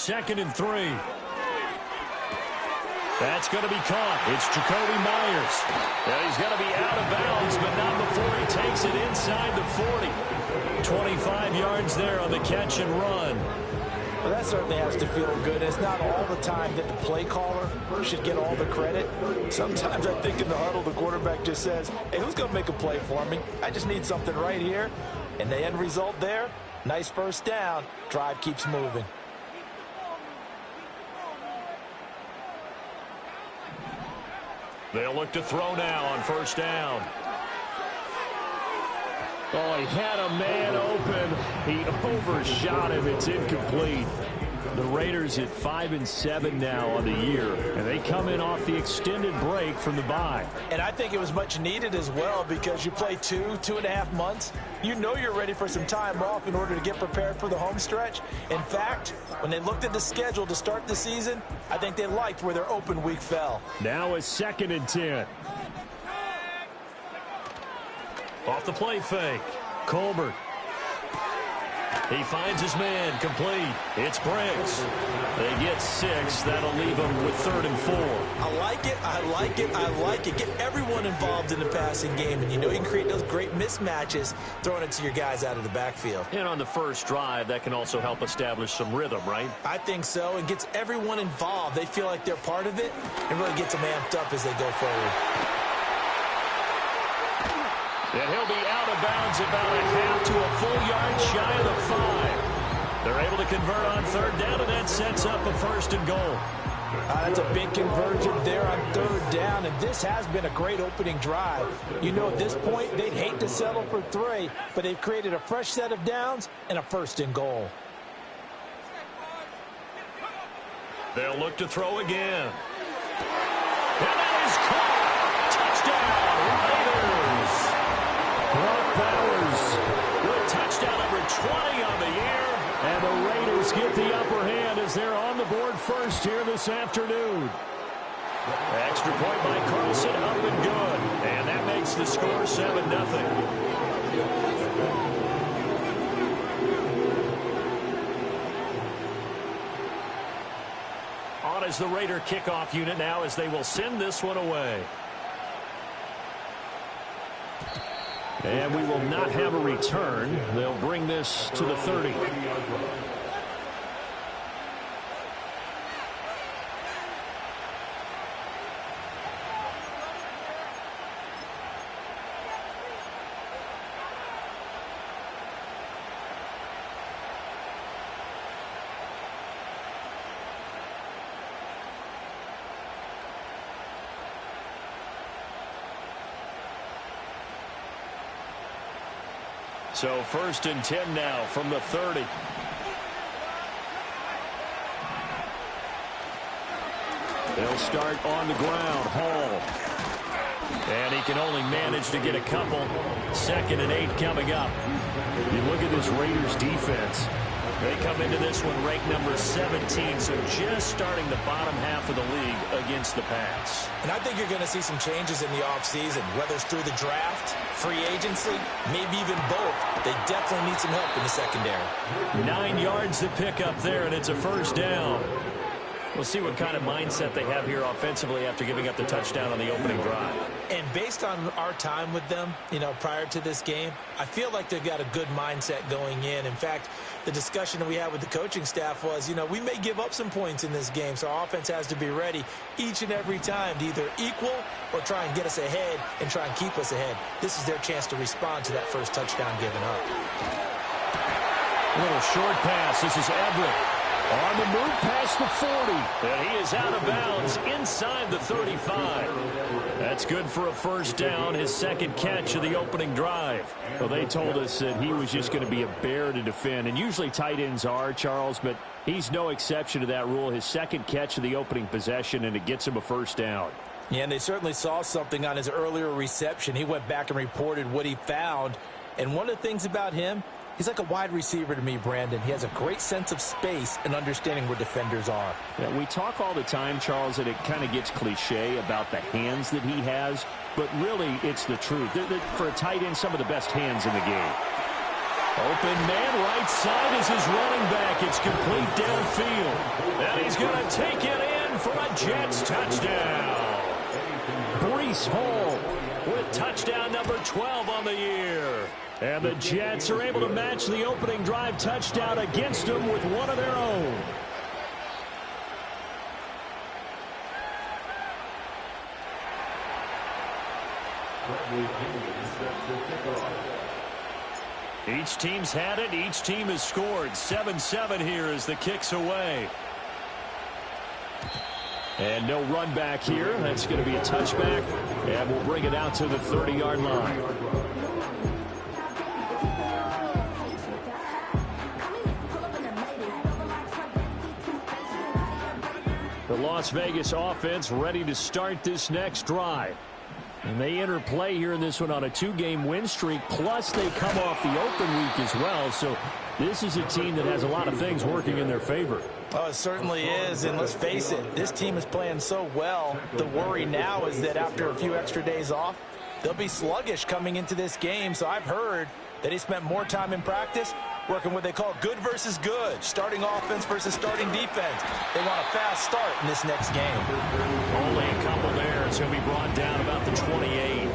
2nd and 3. That's going to be caught. It's Jacoby Myers. Well, he's going to be out of bounds, but not before he takes it inside the 40. 25 yards there on the catch and run. Well, that certainly has to feel good. It's not all the time that the play caller should get all the credit. Sometimes I think in the huddle, the quarterback just says, hey, who's going to make a play for me? I just need something right here. And the end result there, nice first down. Drive keeps moving. They'll look to throw now on first down. Oh, he had a man open. He overshot him. It's incomplete. The Raiders at 5-7 now on the year, and they come in off the extended break from the bye. And I think it was much needed as well because you play 2.5 months. You know you're ready for some time off in order to get prepared for the home stretch. In fact, when they looked at the schedule to start the season, I think they liked where their open week fell. Now it's 2nd and 10. Off the play fake. Colbert. He finds his man complete. It's Briggs. They get 6. That'll leave them with 3rd and 4. I like it. I like it. I like it. Get everyone involved in the passing game. And you know you can create those great mismatches throwing it to your guys out of the backfield. And on the first drive, that can also help establish some rhythm, right? I think so. And gets everyone involved. They feel like they're part of it and really gets them amped up as they go forward. And he'll be out of bounds about a half to a full yard shy of the 5. They're able to convert on 3rd down, and that sets up a 1st and goal. That's a big conversion there on 3rd down, and this has been a great opening drive. You know, at this point, they'd hate to settle for 3, but they've created a fresh set of downs and a 1st and goal. They'll look to throw again. And that is caught. Touchdown, Raiders. Brock Bowers with touchdown number 20 on the year. And the Raiders get the upper hand as they're on the board first here this afternoon. Extra point by Carlson, up and good. And that makes the score 7-0. On as the Raider kickoff unit now as they will send this one away. And we will not have a return. They'll bring this to the 30. So 1st and 10 now from the 30. They'll start on the ground. Hall. And he can only manage to get a couple. 2nd and 8 coming up. You look at this Raiders defense. They come into this one ranked number 17, so just starting the bottom half of the league against the pass. And I think you're going to see some changes in the offseason, whether it's through the draft, free agency, maybe even both. They definitely need some help in the secondary. 9 yards to pick up there, and it's a 1st down. We'll see what kind of mindset they have here offensively after giving up the touchdown on the opening drive. And based on our time with them, you know, prior to this game, I feel like they've got a good mindset going in. In fact, the discussion that we had with the coaching staff was, you know, we may give up some points in this game, so our offense has to be ready each and every time to either equal or try and get us ahead and try and keep us ahead. This is their chance to respond to that first touchdown given up. A little short pass. This is Everett. On the move past the 40. And he is out of bounds inside the 35. That's good for a 1st down, his 2nd catch of the opening drive. Well, they told us that he was just going to be a bear to defend. And usually tight ends are, Charles, but he's no exception to that rule. His 2nd catch of the opening possession, and it gets him a 1st down. Yeah, and they certainly saw something on his earlier reception. He went back and reported what he found. And one of the things about him, he's like a wide receiver to me, Brandon. He has a great sense of space and understanding where defenders are. Yeah, we talk all the time, Charles, that it kind of gets cliche about the hands that he has, but really it's the truth. For a tight end, some of the best hands in the game. Open man right side is his running back. It's complete downfield. And he's going to take it in for a Jets touchdown. Breece Hall with touchdown number 12 on the year. And the Jets are able to match the opening drive touchdown against them with one of their own. Each team's had it. Each team has scored. 7-7 here as the kick's away. And no run back here. That's going to be a touchback. And we'll bring it out to the 30-yard line. The Las Vegas offense ready to start this next drive. And they enter play here in this one on a 2-game win streak, plus they come off the open week as well. So this is a team that has a lot of things working in their favor. Oh, it certainly is, and let's face it, this team is playing so well. The worry now is that after a few extra days off, they'll be sluggish coming into this game. So I've heard that he spent more time in practice working what they call good versus good, starting offense versus starting defense. They want a fast start in this next game. Only a couple there. It's going to be brought down about the 28.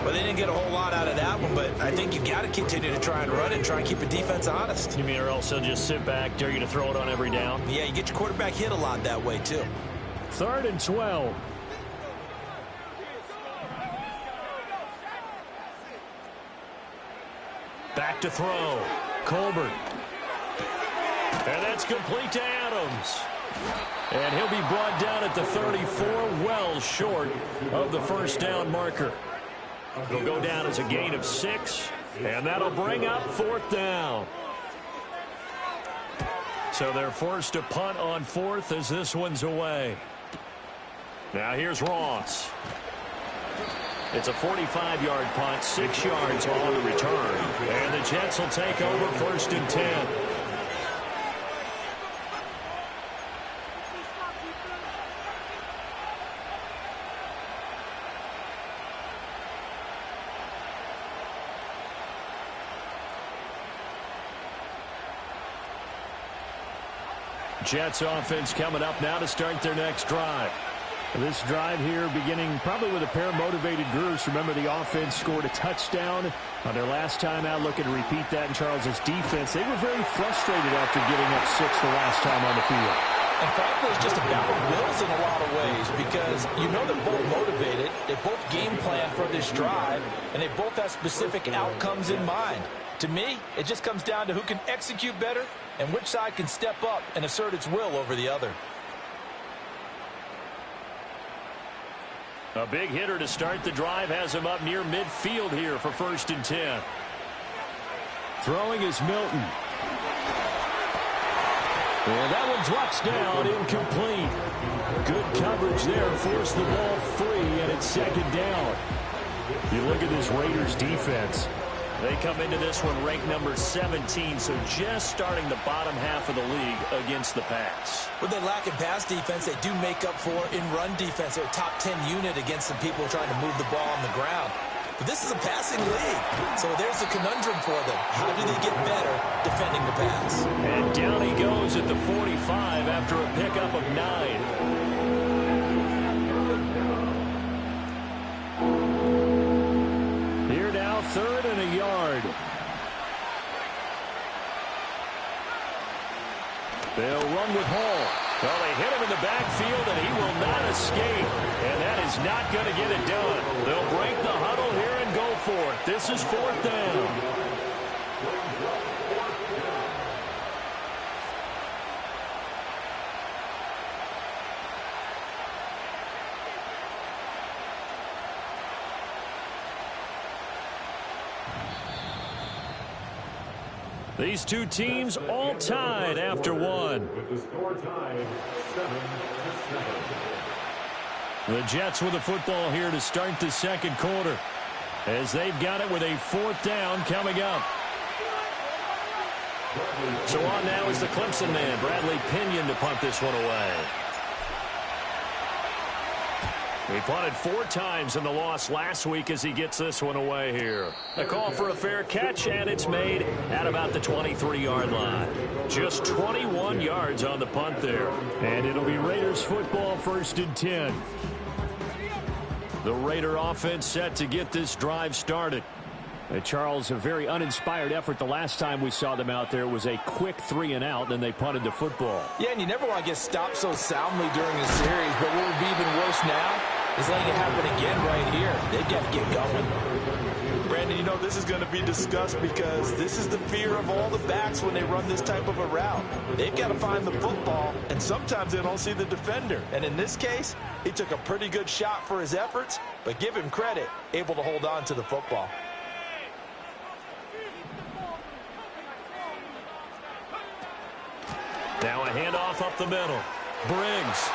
Well, they didn't get a whole lot out of that one, but I think you've got to continue to try and run and try and keep the defense honest. You mean or else they'll just sit back, dare you to throw it on every down? Yeah, you get your quarterback hit a lot that way, too. 3rd and 12. Back to throw. Colbert. And that's complete to Adams. And he'll be brought down at the 34, well short of the first down marker. He'll go down as a gain of 6, and that'll bring up 4th down. So they're forced to punt on 4th as this one's away. Now here's Ross. It's a 45-yard punt, 6 yards on the return. And the Jets will take over 1st and 10. Jets offense coming up now to start their next drive. This drive here beginning probably with a pair of motivated groups. Remember, the offense scored a touchdown on their last time out. Looking to repeat that in Charles's defense. They were very frustrated after giving up 6 the last time on the field. And frankly, it's just a battle of wills in a lot of ways because you know they're both motivated. They both game plan for this drive, and they both have specific outcomes in mind. To me, it just comes down to who can execute better and which side can step up and assert its will over the other. A big hitter to start the drive has him up near midfield here for 1st and 10. Throwing is Milton. And that one drops down, incomplete. Good coverage there, forced the ball free, and it's 2nd down. You look at this Raiders defense. They come into this one ranked number 17, so just starting the bottom half of the league against the pass. What they lack in pass defense, they do make up for in run defense. They're a top 10 unit against some people trying to move the ball on the ground. But this is a passing league, so there's a conundrum for them. How do they get better defending the pass? And down he goes at the 45 after a pickup of 9. Here now, 3rd and a yard. They'll run with Hall. Well, they hit him in the backfield, and he will not escape. And that is not going to get it done. They'll break the huddle here and go for it. This is 4th down. These two teams all tied after one. With the score tied 7-7. The Jets with the football here to start the 2nd quarter, as they've got it with a 4th down coming up. So on now is the Clemson man, Bradley Pinion, to punt this one away. He punted 4 times in the loss last week as he gets this one away here. A call for a fair catch, and it's made at about the 23-yard line. Just 21 yards on the punt there. And it'll be Raiders football, 1st and 10. The Raider offense set to get this drive started. Charles, a very uninspired effort the last time we saw them out there was a quick 3-and-out, then they punted the football. Yeah, and you never want to get stopped so soundly during a series, but what would be even worse now is letting it happen again right here. They've got to get going. Brandon, you know, this is going to be discussed because this is the fear of all the backs when they run this type of a route. They've got to find the football, and sometimes they don't see the defender. And in this case, he took a pretty good shot for his efforts, but give him credit, able to hold on to the football. Now a handoff up the middle. Briggs.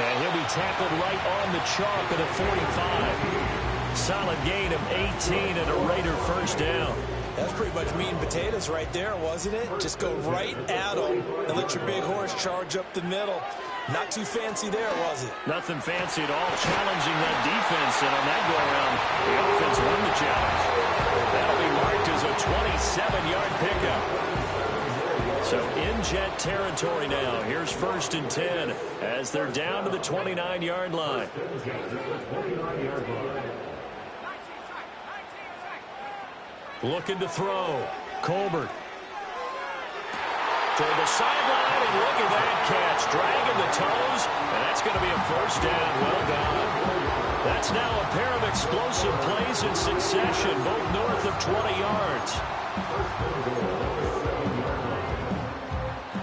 And he'll be tackled right on the chalk at a 45. Solid gain of 18 and a Raider first down. That's pretty much meat and potatoes right there, wasn't it? Just go right at them and let your big horse charge up the middle. Not too fancy there, was it? Nothing fancy at all. Challenging that defense, and on that go-around, the offense won the challenge. That'll be marked as a 27-yard pickup. So in Jet territory now. Here's 1st and 10 as they're down to the 29-yard line. Looking to throw. Colbert. Toward the sideline, and look at that catch. Dragging the toes, and that's going to be a first down. Well done. That's now a pair of explosive plays in succession, both north of 20 yards.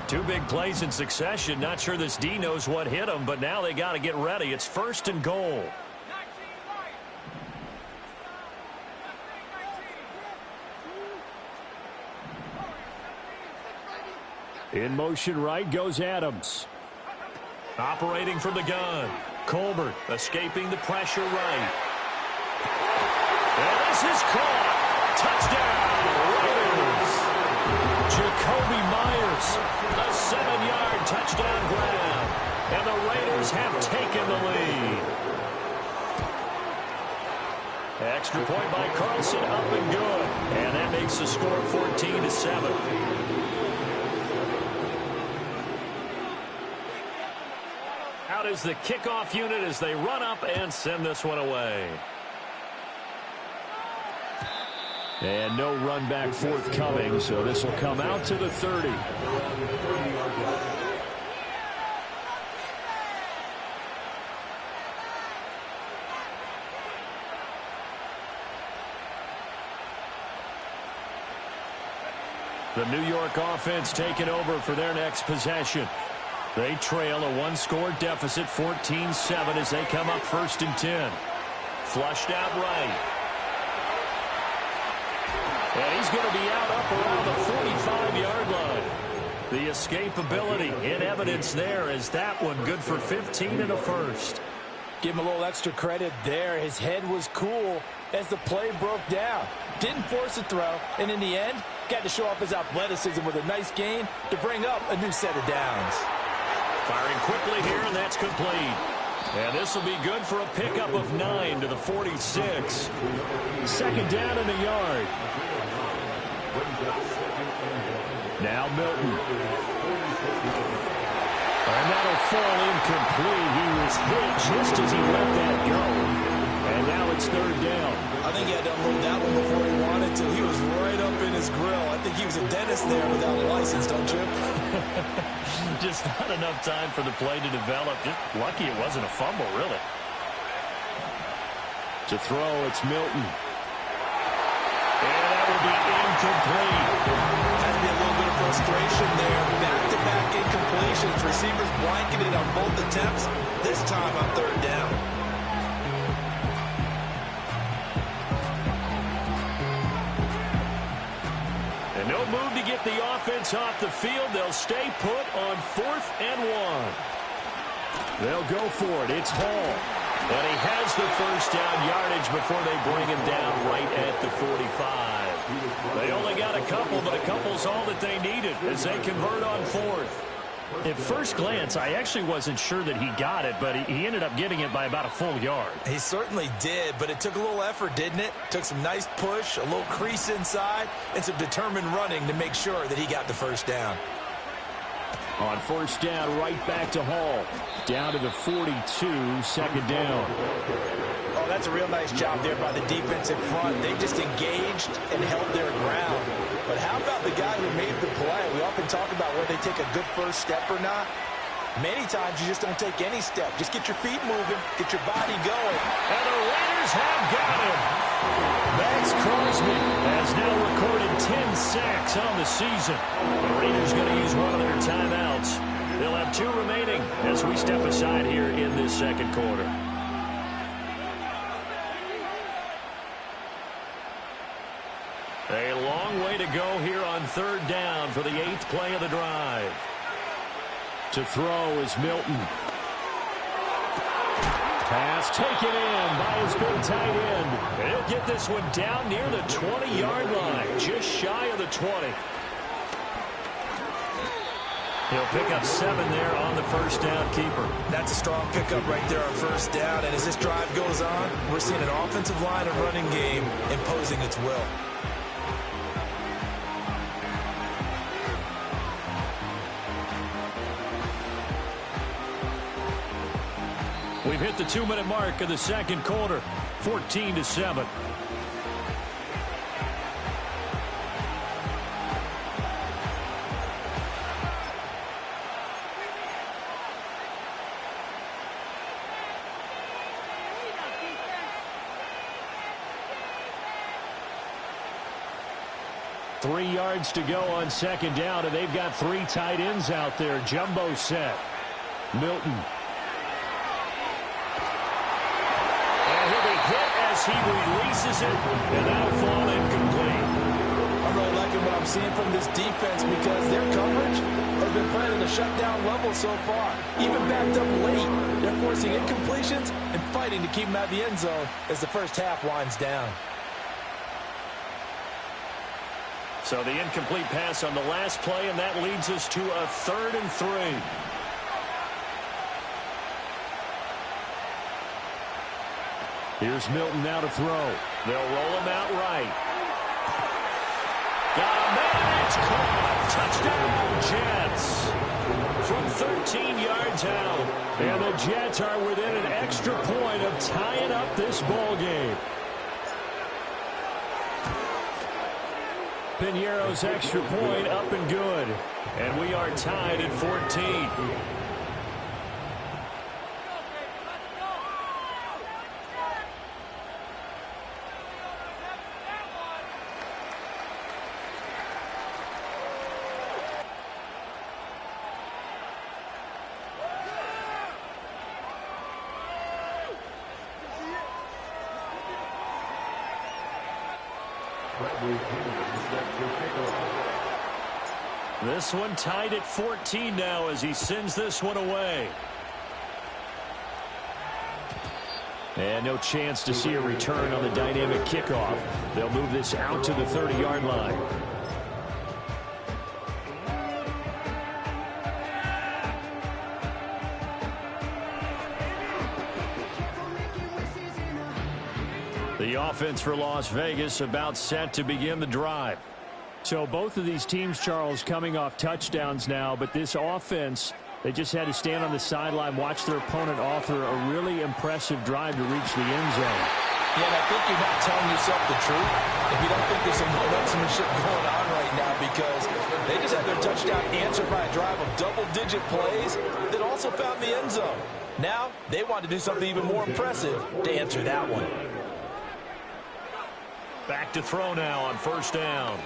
2 big plays in succession. Not sure this D knows what hit him, but now they got to get ready. It's 1st and goal. In motion right goes Adams. Operating from the gun. Colbert escaping the pressure right. And this is caught. Touchdown, Raiders. Jacoby Myers, a 7-yard touchdown grab. And the Raiders have taken the lead. Extra point by Carlson, up and good. And that makes the score 14-7. Out is the kickoff unit as they run up and send this one away. And no run back forthcoming, so this will come out to the 30. The New York offense taking over for their next possession. They trail a 1-score deficit, 14-7, as they come up 1st and 10. Flushed out right. And he's going to be out up around the 45-yard line. The escapability in evidence there as that one good for 15 and a first. Give him a little extra credit there. His head was cool as the play broke down. Didn't force a throw, and in the end, got to show off his athleticism with a nice gain to bring up a new set of downs. Firing quickly here, and that's complete. And this will be good for a pickup of 9 to the 46. 2nd down and a yard. Now Milton. And that'll fall incomplete. He was hit just as he let that go. And now it's 3rd down. I think he had to unload that one before he wanted to. He was right up in his grill. I think he was a dentist there without a license, don't you? Just not enough time for the play to develop. Just lucky it wasn't a fumble, really. To throw, it's Milton. And that will be incomplete. Has to be a little bit of frustration there. Back-to-back incompletions. Receivers blanketed on both attempts. This time on 3rd down. And no move to get the offense off the field. They'll stay put on 4th and 1. They'll go for it. It's Hall. And he has the first down yardage before they bring him down right at the 45. They only got a couple, but a couple's all that they needed as they convert on 4th. At first glance, I actually wasn't sure that he got it, but he ended up getting it by about a full yard. He certainly did, but it took a little effort, didn't it? Took some nice push, a little crease inside, and some determined running to make sure that he got the first down. On first down, right back to Hall. Down to the 42, second down. Oh, that's a real nice job there by the defense in front. They just engaged and held their ground. But how about the guy who made the play? We often talk about whether they take a good first step or not. Many times you just don't take any step. Just get your feet moving, get your body going. And the Raiders have got him. Max Crosby has now recorded 10 sacks on the season. The Raiders going to use one of their timeouts. They'll have 2 remaining as we step aside here in this second quarter. A long way to go here on third down for the 8th play of the drive. To throw is Milton. Pass taken in by his big tight end. And he'll get this one down near the 20-yard line, just shy of the 20. He'll pick up 7 there on the first down keeper. That's a strong pickup right there on first down. And as this drive goes on, we're seeing an offensive line and running game imposing its will. We've hit the 2-minute mark of the second quarter, 14-7. Three yards to go on second down, and they've got 3 tight ends out there. Jumbo set. Milton. He releases it, and that'll fall incomplete. I'm really liking what I'm seeing from this defense because their coverage has been playing at a shutdown level so far. Even backed up late, they're forcing incompletions and fighting to keep them out of the end zone as the first half winds down. So the incomplete pass on the last play, and that leads us to a 3rd and 3. Here's Milton now to throw. They'll roll him out right. Got a man. It's caught. Touchdown, Jets. From 13 yards out. And the Jets are within an extra point of tying up this ball game. Piñeiro's extra point up and good. And we are tied at 14. This one tied at 14 now as he sends this one away. And no chance to see a return on the dynamic kickoff. They'll move this out to the 30-yard line. The offense for Las Vegas about set to begin the drive. So both of these teams, Charles, coming off touchdowns now, but this offense, they just had to stand on the sideline, watch their opponent offer a really impressive drive to reach the end zone. Yeah, and I think you're not telling yourself the truth if you don't think there's some one-upsmanship going on right now, because they just had their touchdown answered by a drive of double-digit plays that also found the end zone. Now they want to do something even more impressive to answer that one. Back to throw now on first down.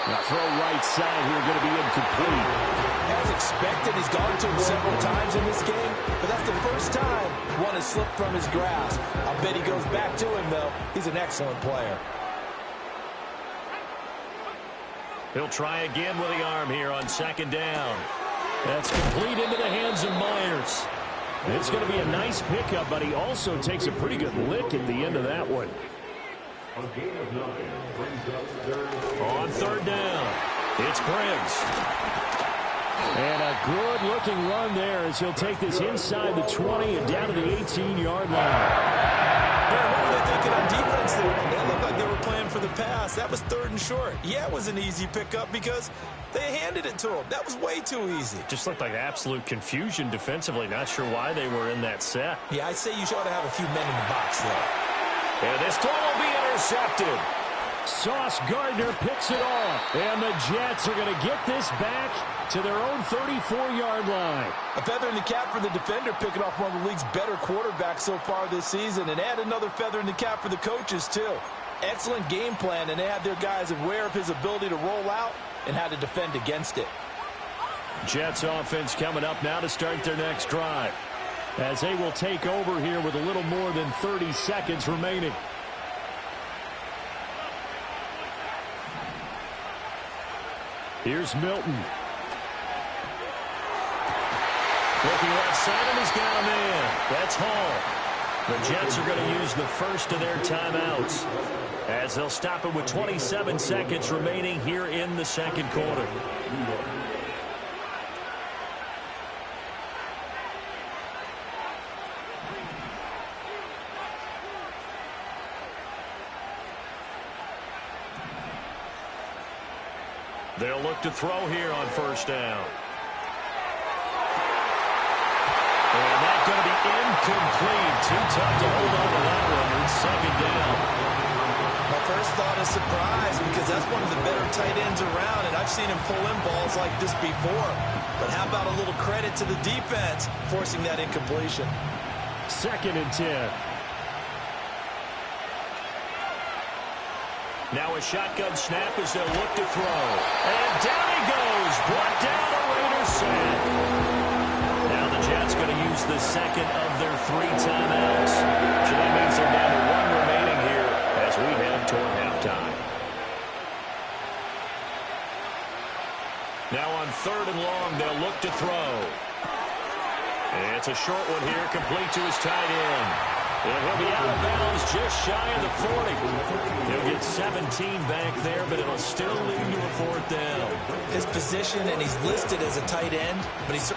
The throw right side here going to be incomplete. As expected, he's gone to him several times in this game, but that's the first time one has slipped from his grasp. I bet he goes back to him, though. He's an excellent player. He'll try again with the arm here on second down. That's complete into the hands of Myers. It's going to be a nice pickup, but he also takes a pretty good lick at the end of that one. On gain of 9, brings up third. On third down, it's Briggs. And a good-looking run there as he'll take this inside the 20 and down to the 18-yard line. Man, what were they thinking on defense there? They looked like they were playing for the pass. That was 3rd and short. Yeah, it was an easy pickup because they handed it to him. That was way too easy. Just looked like absolute confusion defensively. Not sure why they were in that set. Yeah, I'd say you ought to have a few men in the box there. And this throw will be intercepted. Sauce Gardner picks it off. And the Jets are going to get this back to their own 34-yard line. A feather in the cap for the defender, picking off one of the league's better quarterbacks so far this season. And add another feather in the cap for the coaches, too. Excellent game plan, and they had their guys aware of his ability to roll out and how to defend against it. Jets offense coming up now to start their next drive, as they will take over here with a little more than 30 seconds remaining. Here's Milton. Looking left side, and he's got a man. That's Hall. The Jets are going to use the first of their timeouts, as they'll stop it with 27 seconds remaining here in the second quarter. They'll look to throw here on first down. And that's going to be incomplete. Too tough to hold on to that one. It's second down. My first thought is surprise, because that's one of the better tight ends around, and I've seen him pull in balls like this before. But how about a little credit to the defense forcing that incompletion? 2nd and 10. Now a shotgun snap as they'll look to throw. And down he goes. Brought down a Raider sack. Now the Jets going to use the second of their 3 timeouts. So that means they're down to 1 remaining here as we head toward halftime. Now on 3rd and long, they'll look to throw. And it's a short one here, complete to his tight end. And he'll be out of bounds just shy of the 40. He'll get 17 back there, but it'll still lead to a 4th down. His position, and he's listed as a tight end, but he's...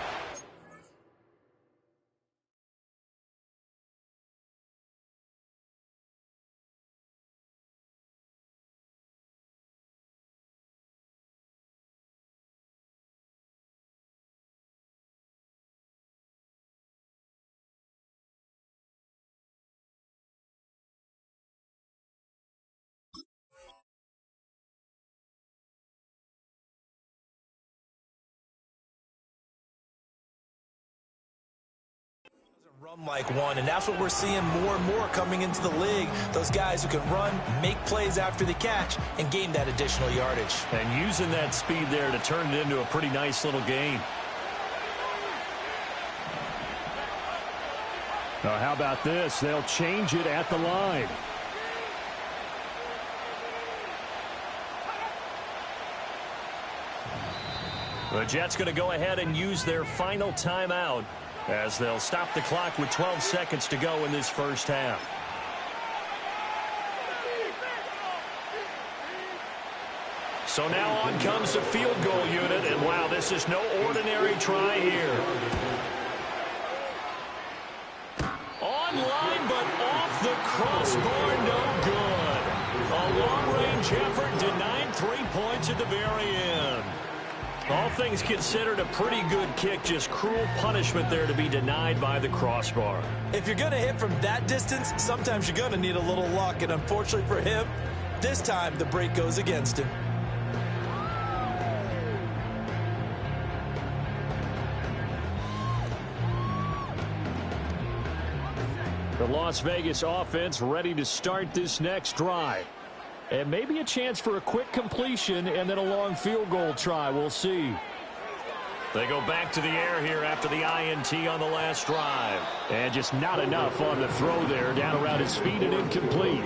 run like one, and that's what we're seeing more and more coming into the league. Those guys who can run, make plays after the catch, and gain that additional yardage. And using that speed there to turn it into a pretty nice little game. Now, how about this? They'll change it at the line. The Jets going to go ahead and use their final timeout, as they'll stop the clock with 12 seconds to go in this first half. So now on comes the field goal unit, and wow, this is no ordinary try here. Online, but off the crossbar, no good. A long-range effort denied 3 points at the very end. All things considered, a pretty good kick, just cruel punishment there to be denied by the crossbar. If you're going to hit from that distance, sometimes you're going to need a little luck, and unfortunately for him, this time the break goes against him. The Las Vegas offense ready to start this next drive. And maybe a chance for a quick completion and then a long field goal try. We'll see. They go back to the air here after the INT on the last drive. And just not enough on the throw there. Down around his feet and incomplete.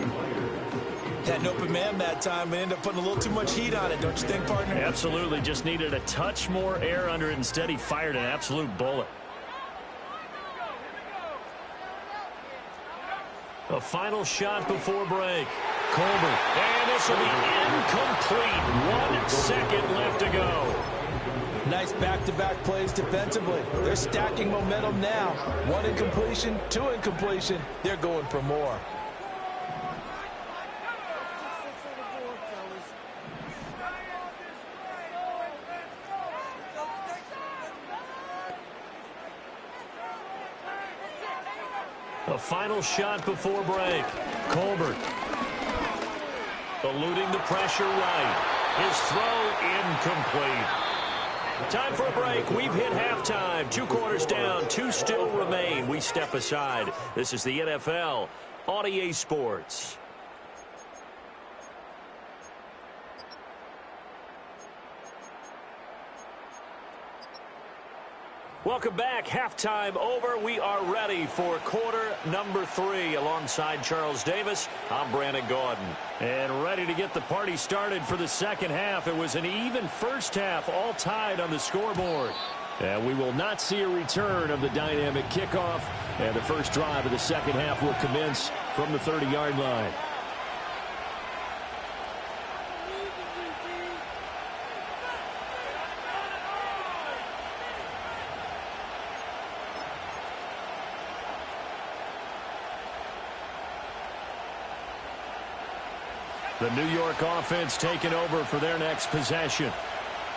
Had an open man that time, but ended up putting a little too much heat on it, don't you think, partner? Absolutely. Just needed a touch more air under it. Instead, he fired an absolute bullet. A final shot before break. Colbert. And this will be incomplete. 1 second left to go. Nice back-to-back plays defensively. They're stacking momentum now. 1 incompletion, 2 incompletion. They're going for more. A final shot before break. Colbert eluding the pressure right. His throw incomplete. Time for a break. We've hit halftime. 2 quarters down. 2 still remain. We step aside. This is the NFL on EA Sports. Welcome back. Halftime over. We are ready for quarter number 3. Alongside Charles Davis, I'm Brandon Gordon. And ready to get the party started for the second half. It was an even first half, all tied on the scoreboard. And we will not see a return of the dynamic kickoff. And the first drive of the second half will commence from the 30-yard line. The New York offense taking over for their next possession.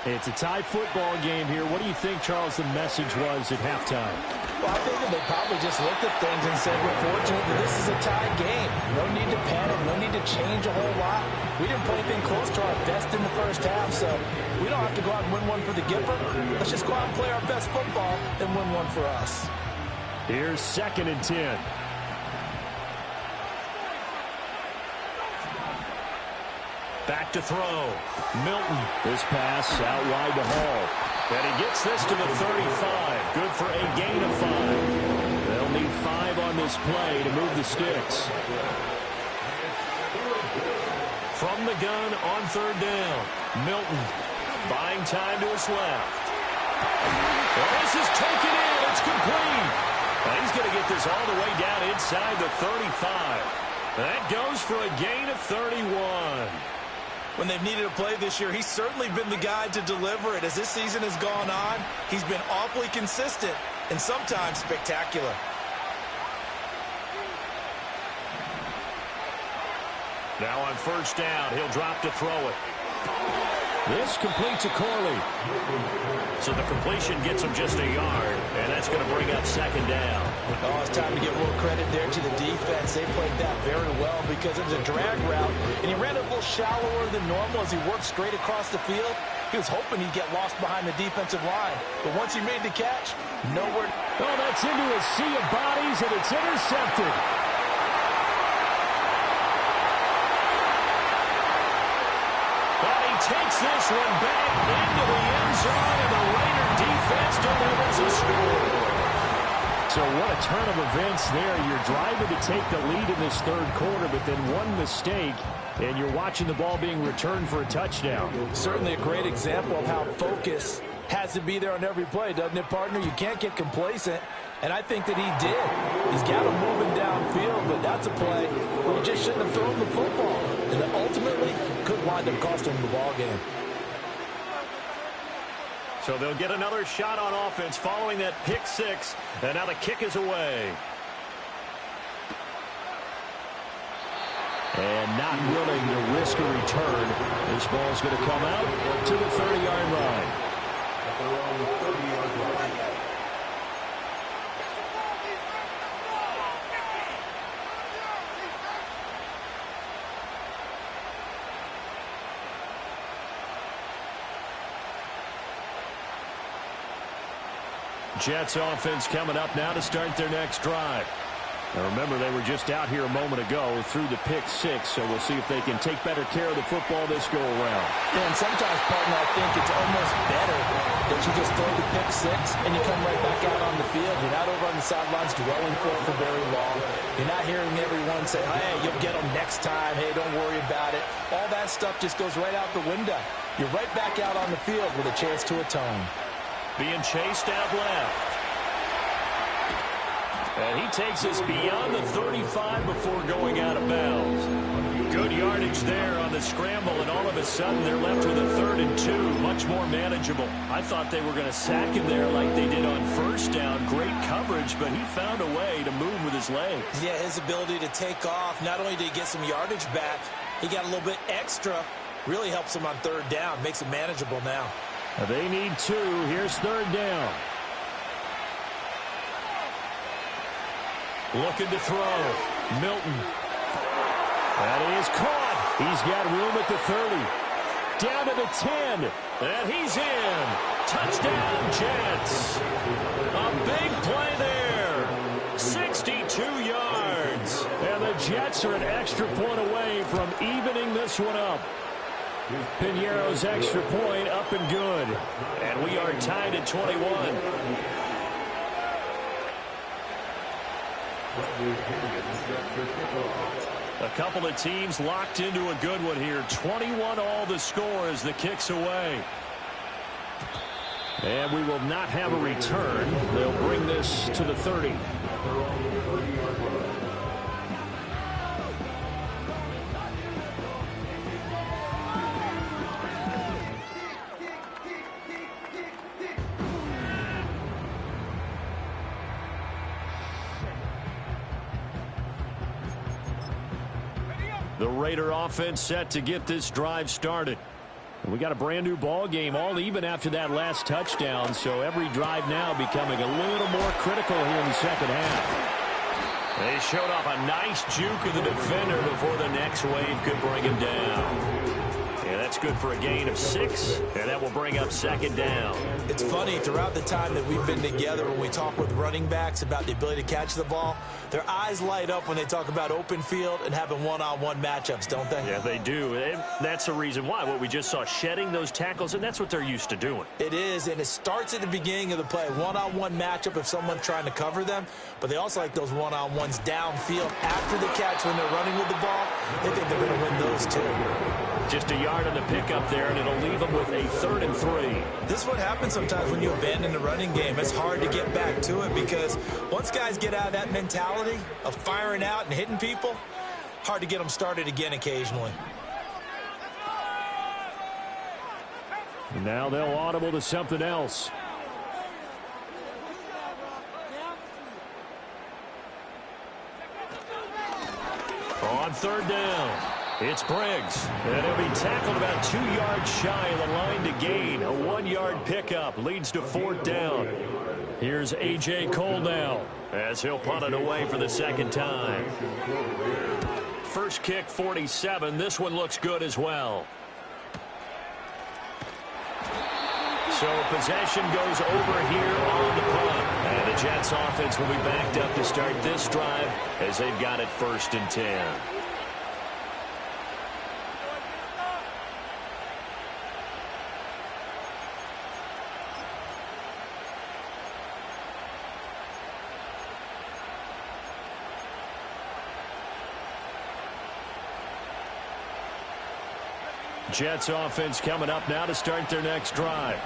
It's a tie football game here. What do you think, Charles, the message was at halftime? Well, I think that they probably just looked at things and said, we're fortunate that this is a tie game. No need to panic. No need to change a whole lot. We didn't play anything close to our best in the first half, so we don't have to go out and win one for the Gipper. Let's just go out and play our best football and win one for us. Here's 2nd and 10. Back to throw. Milton. This pass out wide to Hall. And he gets this to the 35. Good for a gain of 5. They'll need 5 on this play to move the sticks. From the gun on 3rd down. Milton buying time to his left. Well, this is taken in. It's complete. And he's going to get this all the way down inside the 35. That goes for a gain of 31. When they've needed a play this year, he's certainly been the guy to deliver it. As this season has gone on, he's been awfully consistent and sometimes spectacular. Now on 1st down, he'll drop to throw it. This complete to Corley. So the completion gets him just a yard, and that's going to bring up 2nd down. Oh, it's time to give a little credit there to the defense. They played that very well because it was a drag route, and he ran it a little shallower than normal as he worked straight across the field. He was hoping he'd get lost behind the defensive line, but once he made the catch, nowhere. Oh, that's into a sea of bodies, and it's intercepted. Takes this one back into the end zone, and the Raider defense delivers a score. So what a turn of events there. You're driving to take the lead in this 3rd quarter, but then one mistake, and you're watching the ball being returned for a touchdown. Certainly a great example of how focus has to be there on every play, doesn't it, partner? You can't get complacent, and I think that he did. He's got him moving downfield, but that's a play where you just shouldn't have thrown the football, and that ultimately could wind up costing him the ball game. So they'll get another shot on offense following that pick 6, and now the kick is away. And not willing to risk a return. This ball's going to come out to the 30-yard line. Jets offense coming up now to start their next drive. Now remember, they were just out here a moment ago through the pick 6, so we'll see if they can take better care of the football this go around. Yeah, and sometimes, partner, I think it's almost better that you just throw the pick 6 and you come right back out on the field. You're not over on the sidelines dwelling for it for very long. You're not hearing everyone say, hey, you'll get them next time. Hey, don't worry about it. All that stuff just goes right out the window. You're right back out on the field with a chance to atone. Being chased out left. And he takes us beyond the 35 before going out of bounds. Good yardage there on the scramble, and all of a sudden they're left with a 3rd and 2. Much more manageable. I thought they were going to sack him there like they did on first down. Great coverage, but he found a way to move with his legs. Yeah, his ability to take off, not only did he get some yardage back, he got a little bit extra. Really helps him on 3rd down. Makes it manageable now. They need 2. Here's 3rd down. Looking to throw. Milton. That is caught. He's got room at the 30. Down to the 10. And he's in. Touchdown, Jets. A big play there. 62 yards. And the Jets are an extra point away from evening this one up. Piñeiro's extra point up and good. And we are tied at 21. A couple of teams locked into a good one here. 21 all the score as the kick's away. And we will not have a return. They'll bring this to the 30. The Raider offense set to get this drive started. And we got a brand new ball game, all even after that last touchdown. So every drive now becoming a little more critical here in the second half. They showed off a nice juke of the defender before the next wave could bring him down. And that's good for a gain of 6, and that will bring up 2nd down. It's funny, throughout the time that we've been together, when we talk with running backs about the ability to catch the ball, their eyes light up when they talk about open field and having one-on-one matchups, don't they? Yeah, they do. And that's the reason why. What we just saw, shedding those tackles, and that's what they're used to doing. It is, and it starts at the beginning of the play. One-on-one matchup if someone's trying to cover them, but they also like those one-on-ones downfield after the catch when they're running with the ball. They think they're going to win those too. Just a yard on the pickup there, and it'll leave them with a 3rd and 3. This is what happens sometimes when you abandon the running game. It's hard to get back to it because once guys get out of that mentality of firing out and hitting people, hard to get them started again occasionally. And now they'll audible to something else. On 3rd down. It's Briggs, and he'll be tackled about 2 yards shy of the line to gain. A 1-yard pickup leads to 4th down. Here's A.J. Cole now as he'll punt it away for the 2nd time. First kick, 47. This one looks good as well. So possession goes over here on the punt. And the Jets offense will be backed up to start this drive as they've got it 1st and 10. Jets offense coming up now to start their next drive.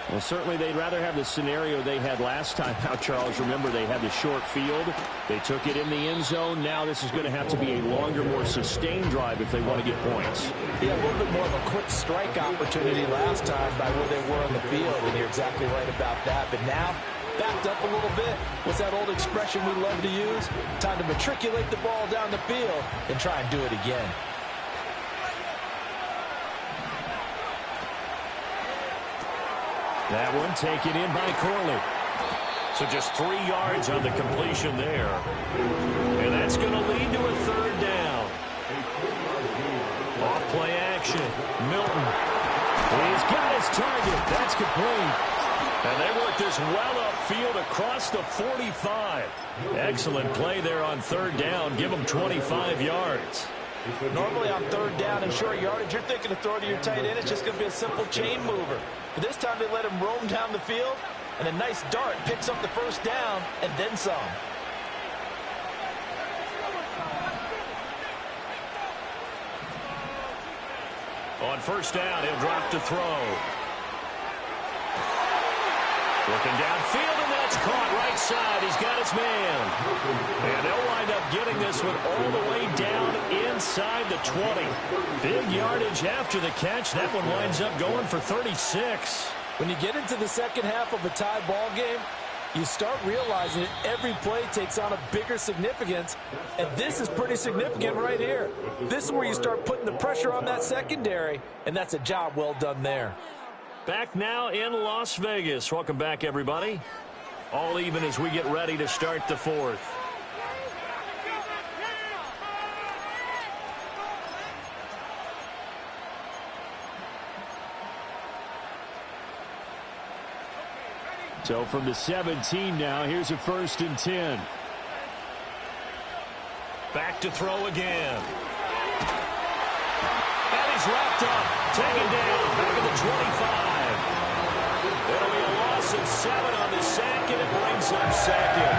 Well, certainly they'd rather have the scenario they had last time out, Charles. Remember, they had the short field. They took it in the end zone. Now this is going to have to be a longer, more sustained drive if they want to get points. Yeah, a little bit more of a quick strike opportunity last time by where they were on the field, and you're exactly right about that. But now, backed up a little bit. What's that old expression we love to use? Time to matriculate the ball down the field and try and do it again. That one taken in by Corley. So just 3 yards on the completion there. And that's going to lead to a 3rd down. Off play action. Milton. He's got his target. That's complete. And they work this well upfield across the 45. Excellent play there on 3rd down. Give them 25 yards. Normally on 3rd down and short yardage, you're thinking of throw to your tight end. It's just going to be a simple chain mover. But this time they let him roam down the field, and a nice dart picks up the 1st down and then some. On 1st down, he'll drop to throw. Looking downfield, and that's caught right side. He's got his man. And they'll wind up getting this one all the way down in inside the 20. Big yardage after the catch. That one winds up going for 36. When you get into the second half of a tie ball game, you start realizing that every play takes on a bigger significance, and this is pretty significant right here. This is where you start putting the pressure on that secondary, and that's a job well done there. Back now in Las Vegas. Welcome back, everybody. All even as we get ready to start the fourth. So from the 17 now, here's a 1st and 10. Back to throw again. And he's wrapped up. Taken down. Back at the 25. It'll be a loss of 7 on the sack, and it brings up second.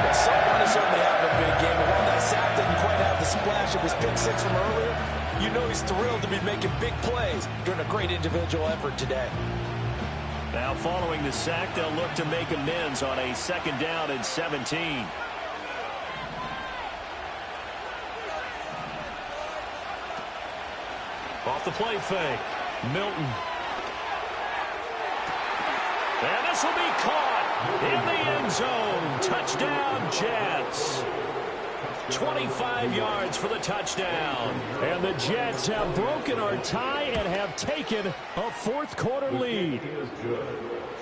Well, someone is certainly having a big game. But while that sack didn't quite have the splash of his pick six from earlier, you know he's thrilled to be making big plays during a great individual effort today. Now following the sack, they'll look to make amends on a 2nd down and 17. Off the play fake. Milton. And this will be caught in the end zone. Touchdown, Jets. 25 yards for the touchdown. And the Jets have broken our tie and have taken a 4th quarter lead.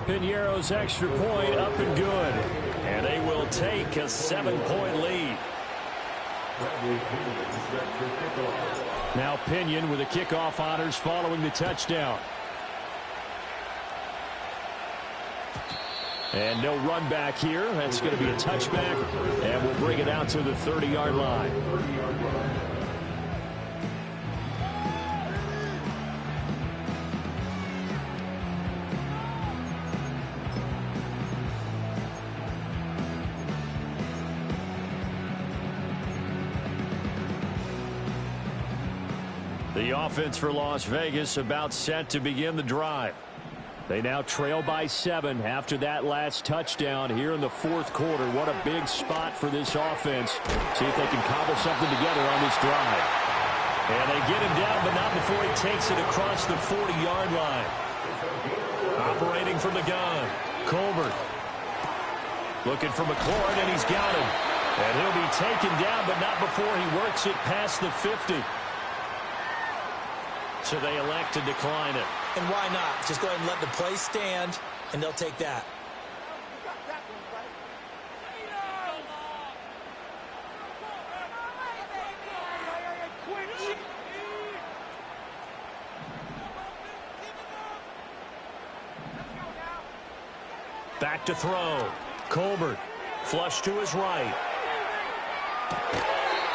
Piñeiro's extra point up and good. And they will take a 7-point lead. Now Pinion with the kickoff honors following the touchdown. And no run back here. That's going to be a touchback. And we'll bring it out to the 30-yard line. The offense for Las Vegas about set to begin the drive. They now trail by 7 after that last touchdown here in the 4th quarter. What a big spot for this offense. See if they can cobble something together on this drive. And they get him down, but not before he takes it across the 40-yard line. Operating from the gun, Colbert. Looking for McLaurin, and he's got him. And he'll be taken down, but not before he works it past the 50. So they elect to decline it. And why not? Just go ahead and let the play stand, and they'll take that. Back to throw. Colbert. Flush to his right.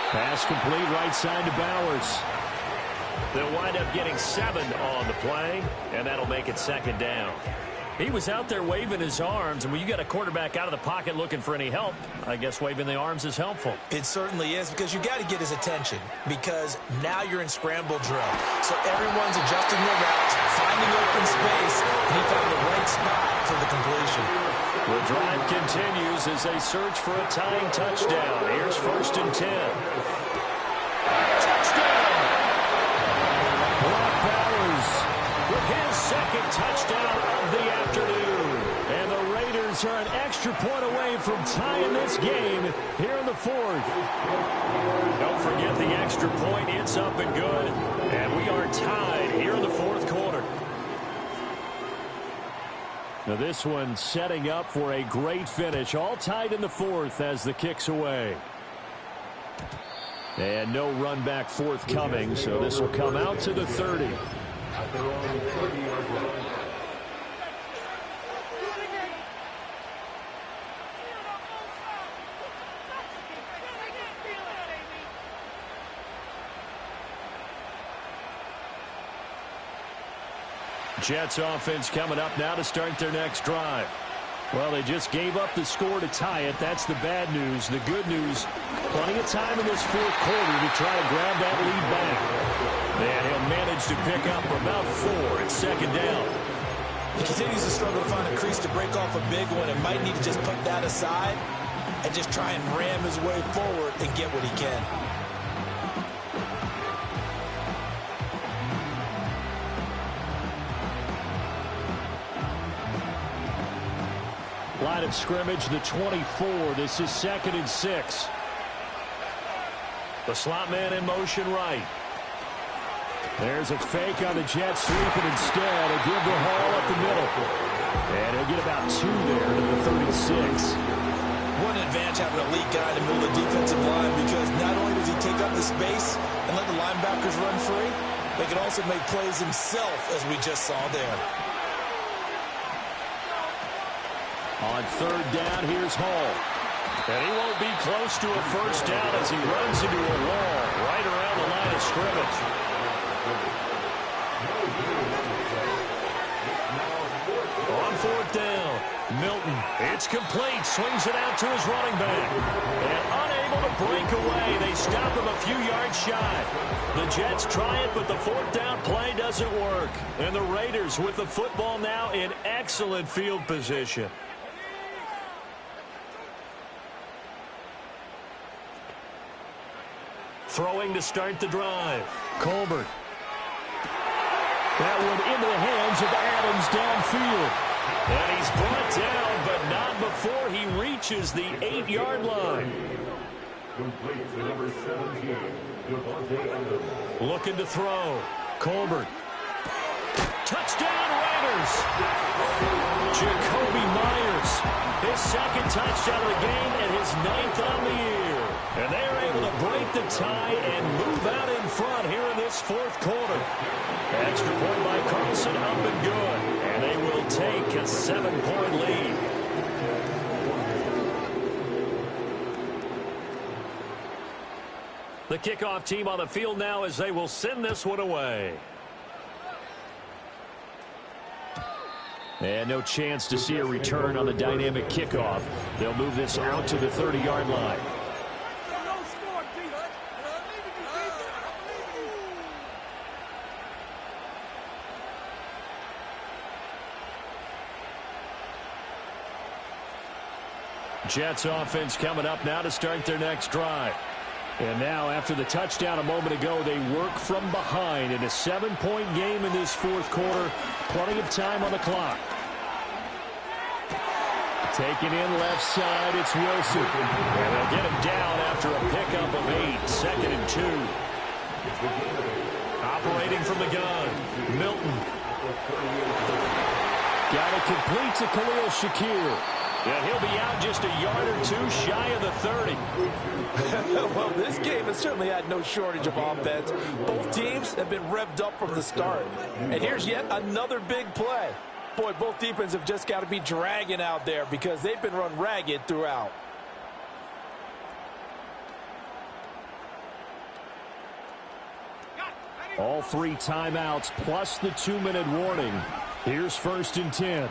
Pass complete right side to Bowers. They'll wind up getting 7 on the play, and that'll make it 2nd down. He was out there waving his arms, and when you got a quarterback out of the pocket looking for any help, I guess waving the arms is helpful. It certainly is, because you got to get his attention, because now you're in scramble drill. So everyone's adjusting their routes, finding open space, and he found the right spot for the completion. The drive continues as they search for a tying touchdown. Here's 1st and 10. Touchdown! Brock Bowers with his 2nd touchdown of the afternoon. And the Raiders are an extra point away from tying this game here in the 4th. Don't forget the extra point. It's up and good. And we are tied here in the 4th quarter. Now this one setting up for a great finish. All tied in the 4th as the kick's away. And no run back forthcoming, so this will come out to the 30. Jets offense coming up now to start their next drive. Well, they just gave up the score to tie it. That's the bad news. The good news, plenty of time in this 4th quarter to try to grab that lead back. And he'll manage to pick up about 4 at 2nd down. He continues to struggle to find a crease to break off a big one and might need to just put that aside and just try and ram his way forward and get what he can. Line of scrimmage, the 24. This is 2nd and 6. The slot man in motion right. There's a fake on the Jets, sweeping instead. A give to Hall up the middle. And he'll get about 2 there to the 36. What an advantage having an elite guy in the middle of the defensive line, because not only does he take up the space and let the linebackers run free, they can also make plays himself, as we just saw there. On 3rd down, here's Hall. And he won't be close to a first down as he runs into a wall right around the line of scrimmage. On 4th down, Milton. It's complete. Swings it out to his running back. And unable to break away. They stop him a few yards shy. The Jets try it, but the 4th down play doesn't work. And the Raiders with the football now in excellent field position. Throwing to start the drive. Colbert. That one into the hands of Adams downfield. And he's brought down, but not before he reaches the 8-yard line. Complete to number 17, Devontae Adams. Looking to throw. Colbert. Touchdown Raiders. Jacoby Myers. His 2nd touchdown of the game and his 9th on the year. And they're able to break the tie and move out in front here in this 4th quarter. Extra point by Carlson, up and good. And they will take a 7-point lead. The kickoff team on the field now as they will send this one away. And no chance to see a return on the dynamic kickoff. They'll move this out to the 30-yard line. Jets offense coming up now to start their next drive. And now after the touchdown a moment ago, they work from behind in a 7-point game in this 4th quarter. Plenty of time on the clock. Taken in left side, it's Wilson. And they'll get him down after a pickup of 8. 2nd and 2. Operating from the gun, Milton. Got it complete to Khalil Shakir. And he'll be out just a yard or 2 shy of the 30. Well, this game has certainly had no shortage of offense. Both teams have been revved up from the start. And here's yet another big play. Boy, both defenses have just got to be dragging out there because they've been run ragged throughout. All 3 timeouts plus the 2-minute warning. Here's 1st and 10.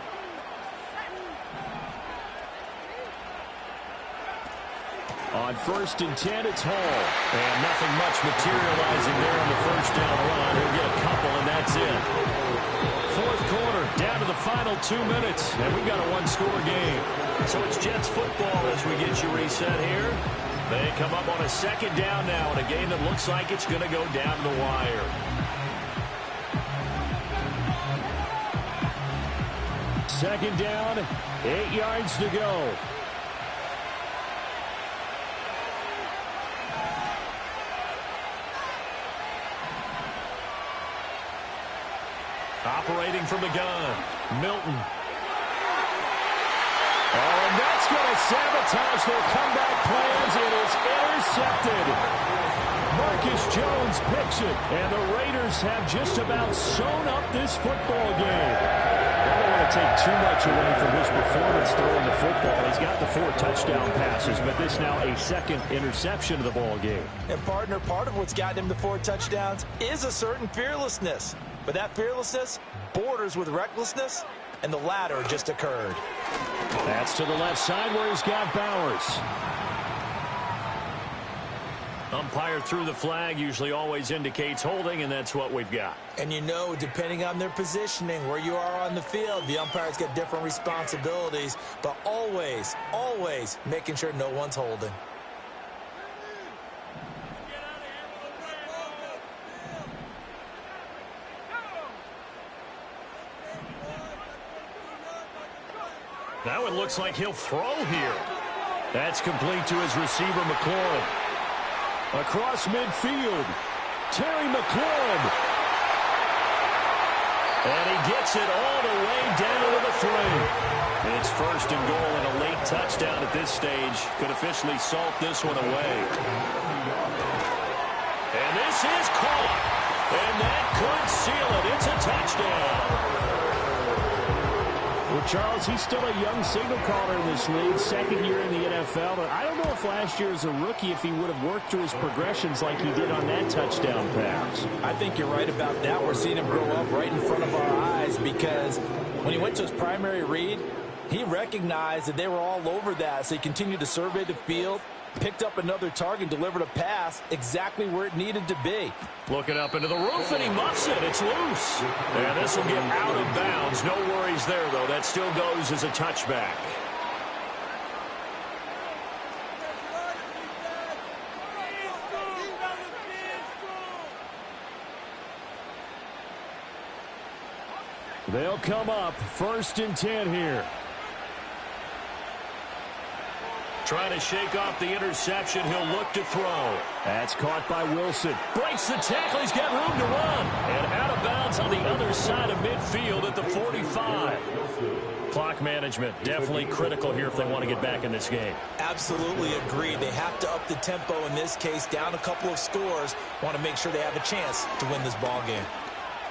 On 1st and 10, it's Hall. And nothing much materializing there on the 1st down run. He'll get a couple, and that's it. 4th quarter, down to the final 2 minutes, and we've got a 1-score game. So it's Jets football as we get you reset here. They come up on a 2nd down now in a game that looks like it's going to go down the wire. Second down, 8 yards to go. Operating from the gun, Milton. Oh, and that's going to sabotage their comeback plans. It is intercepted. Marcus Jones picks it, and the Raiders have just about sewn up this football game. I don't want to take too much away from his performance throwing the football. He's got the 4 touchdown passes, but this now a 2nd interception of the ball game. And, partner, part of what's gotten him the 4 touchdowns is a certain fearlessness. But that fearlessness borders with recklessness, and the latter just occurred. That's to the left side where he's got Bowers. Umpire threw the flag, usually always indicates holding, and that's what we've got. And you know, depending on their positioning, where you are on the field, the umpires get different responsibilities, but always, always making sure no one's holding. Now it looks like he'll throw here. That's complete to his receiver, McLaurin. Across midfield, Terry McLaurin. And he gets it all the way down to the 3. And it's first and goal and a late touchdown at this stage. Could officially salt this one away. And this is caught. And that could seal it. It's a touchdown. Well, Charles, he's still a young signal caller in this league, second year in the NFL. But I don't know if last year as a rookie, if he would have worked through his progressions like he did on that touchdown pass. I think you're right about that. We're seeing him grow up right in front of our eyes because when he went to his primary read, he recognized that they were all over that. So he continued to survey the field, picked up another target, delivered a pass exactly where it needed to be. Looking up into the roof, and he muffs it. It's loose. And this will get out of bounds. No worries there, though. That still goes as a touchback. They'll come up first and 10 here. Trying to shake off the interception. He'll look to throw. That's caught by Wilson. Breaks the tackle. He's got room to run. And out of bounds on the other side of midfield at the 45. Clock management definitely critical here if they want to get back in this game. Absolutely agree. They have to up the tempo in this case, down a couple of scores. Want to make sure they have a chance to win this ball game.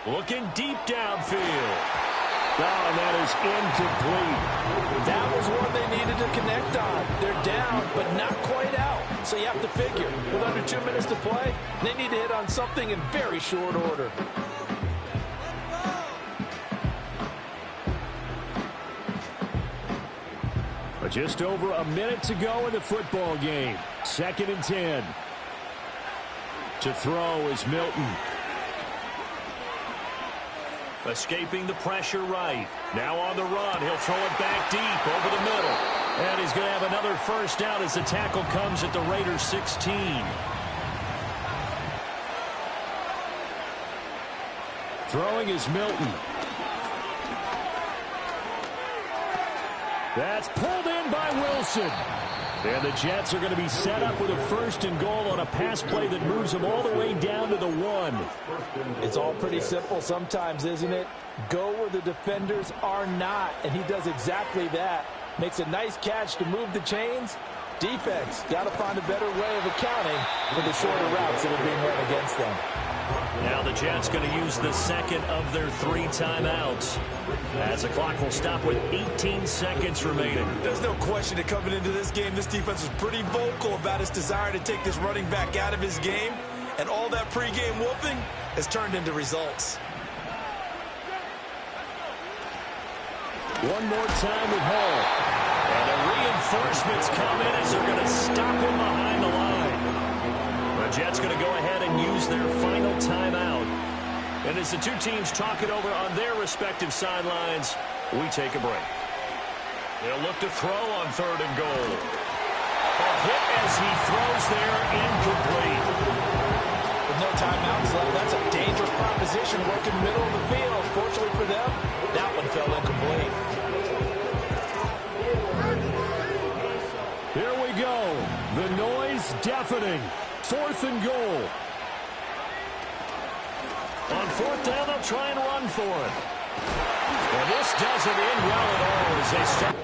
Looking deep downfield. Oh, and that is incomplete. That was one they needed to connect on. They're down, but not quite out. So you have to figure, with under 2 minutes to play, they need to hit on something in very short order. But just over a minute to go in the football game. 2nd and 10. To throw is Milton. Escaping the pressure right. Now on the run. He'll throw it back deep over the middle. And he's going to have another first down as the tackle comes at the Raiders 16. Throwing is Milton. That's pulled in by Wilson. And the Jets are going to be set up with a first and goal on a pass play that moves them all the way down to the 1. It's all pretty simple sometimes, isn't it? Go where the defenders are not, and he does exactly that. Makes a nice catch to move the chains. Defense, got to find a better way of accounting for the shorter routes that are being run against them. Now the Jets going to use the second of their 3 timeouts. As the clock will stop with 18 seconds remaining. There's no question that coming into this game, this defense was pretty vocal about its desire to take this running back out of his game. And all that pregame whooping has turned into results. One more time with Hall. And the reinforcements come in as they're going to stop him behind the line. The Jets going to go ahead and use their final timeout. And as the two teams talk it over on their respective sidelines, we take a break. They'll look to throw on 3rd and goal. A hit as he throws there, incomplete. With no timeouts left, that's a dangerous proposition working the middle of the field. Fortunately for them, that one fell incomplete. Here we go. The noise deafening. 4th and goal. On 4th down, they'll try and run for it. And this doesn't end well at all as they start.